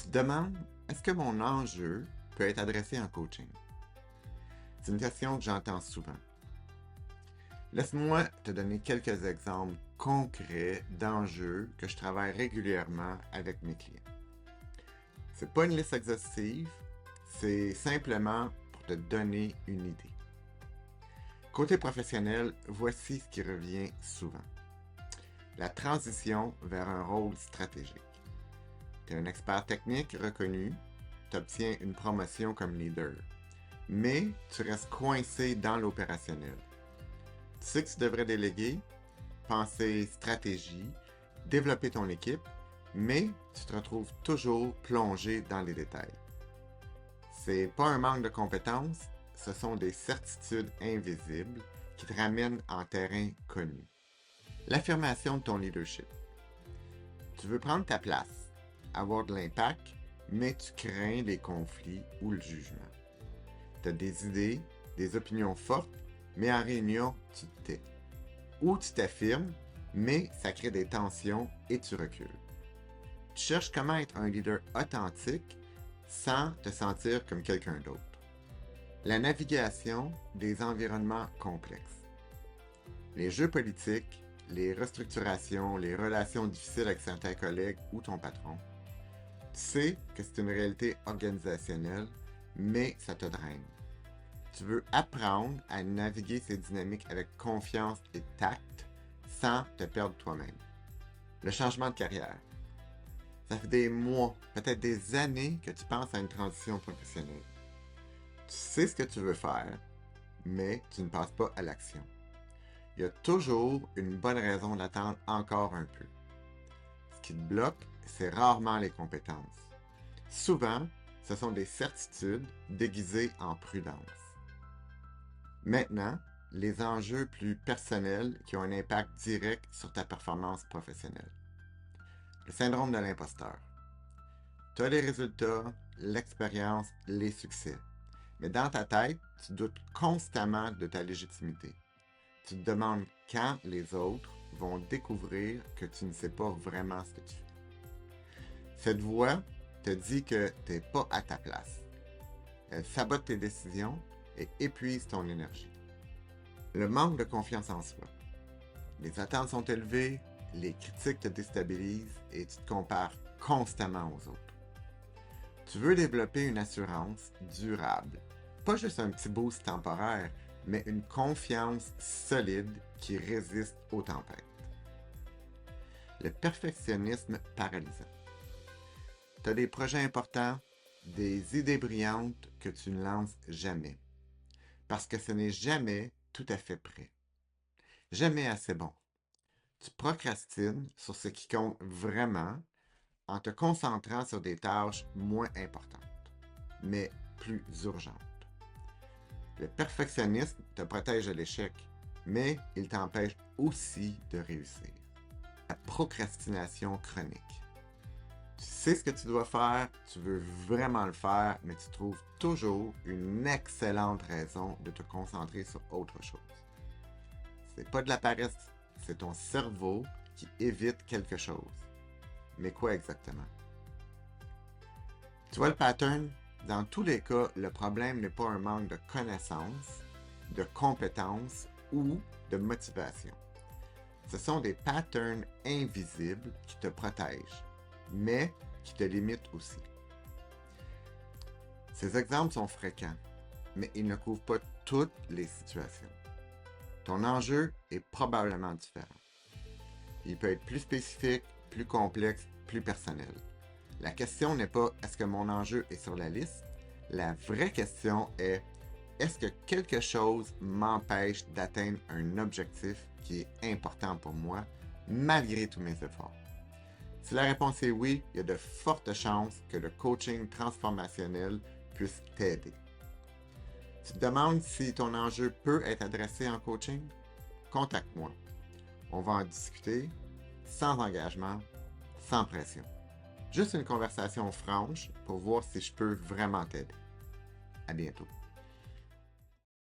Tu te demandes, est-ce que mon enjeu peut être adressé en coaching? C'est une question que j'entends souvent. Laisse-moi te donner quelques exemples concrets d'enjeux que je travaille régulièrement avec mes clients. C'est pas une liste exhaustive, c'est simplement pour te donner une idée. Côté professionnel, voici ce qui revient souvent. La transition vers un rôle stratégique. Tu es un expert technique reconnu, tu obtiens une promotion comme leader, mais tu restes coincé dans l'opérationnel. Tu sais que tu devrais déléguer, penser stratégie, développer ton équipe, mais tu te retrouves toujours plongé dans les détails. C'est pas un manque de compétences, ce sont des certitudes invisibles qui te ramènent en terrain connu. L'affirmation de ton leadership. Tu veux prendre ta place, avoir de l'impact, mais tu crains les conflits ou le jugement. Tu as des idées, des opinions fortes, mais en réunion, tu te tais. Ou tu t'affirmes, mais ça crée des tensions et tu recules. Tu cherches comment être un leader authentique sans te sentir comme quelqu'un d'autre. La navigation des environnements complexes. Les jeux politiques, les restructurations, les relations difficiles avec certains collègues ou ton patron. Tu sais que c'est une réalité organisationnelle, mais ça te draine. Tu veux apprendre à naviguer ces dynamiques avec confiance et tact sans te perdre toi-même. Le changement de carrière. Ça fait des mois, peut-être des années que tu penses à une transition professionnelle. Tu sais ce que tu veux faire, mais tu ne passes pas à l'action. Il y a toujours une bonne raison d'attendre encore un peu. Ce qui te bloque, c'est rarement les compétences. Souvent, ce sont des certitudes déguisées en prudence. Maintenant, les enjeux plus personnels qui ont un impact direct sur ta performance professionnelle. Le syndrome de l'imposteur. Tu as les résultats, l'expérience, les succès. Mais dans ta tête, tu doutes constamment de ta légitimité. Tu te demandes quand les autres vont découvrir que tu ne sais pas vraiment ce que tu fais. Cette voix te dit que tu n'es pas à ta place. Elle sabote tes décisions et épuise ton énergie. Le manque de confiance en soi. Les attentes sont élevées, les critiques te déstabilisent et tu te compares constamment aux autres. Tu veux développer une assurance durable. Pas juste un petit boost temporaire, mais une confiance solide qui résiste aux tempêtes. Le perfectionnisme paralysant. Tu as des projets importants, des idées brillantes que tu ne lances jamais. Parce que ce n'est jamais tout à fait prêt. Jamais assez bon. Tu procrastines sur ce qui compte vraiment en te concentrant sur des tâches moins importantes, mais plus urgentes. Le perfectionnisme te protège de l'échec, mais il t'empêche aussi de réussir. La procrastination chronique. Tu sais ce que tu dois faire, tu veux vraiment le faire, mais tu trouves toujours une excellente raison de te concentrer sur autre chose. C'est pas de la paresse, c'est ton cerveau qui évite quelque chose. Mais quoi exactement? Tu vois le pattern? Dans tous les cas, le problème n'est pas un manque de connaissances, de compétences ou de motivation. Ce sont des patterns invisibles qui te protègent, mais qui te limitent aussi. Ces exemples sont fréquents, mais ils ne couvrent pas toutes les situations. Ton enjeu est probablement différent. Il peut être plus spécifique, plus complexe, plus personnel. La question n'est pas est-ce que mon enjeu est sur la liste? La vraie question est est-ce que quelque chose m'empêche d'atteindre un objectif qui est important pour moi malgré tous mes efforts? Si la réponse est oui, il y a de fortes chances que le coaching transformationnel puisse t'aider. Tu te demandes si ton enjeu peut être adressé en coaching? Contacte-moi. On va en discuter sans engagement, sans pression. Juste une conversation franche pour voir si je peux vraiment t'aider. À bientôt.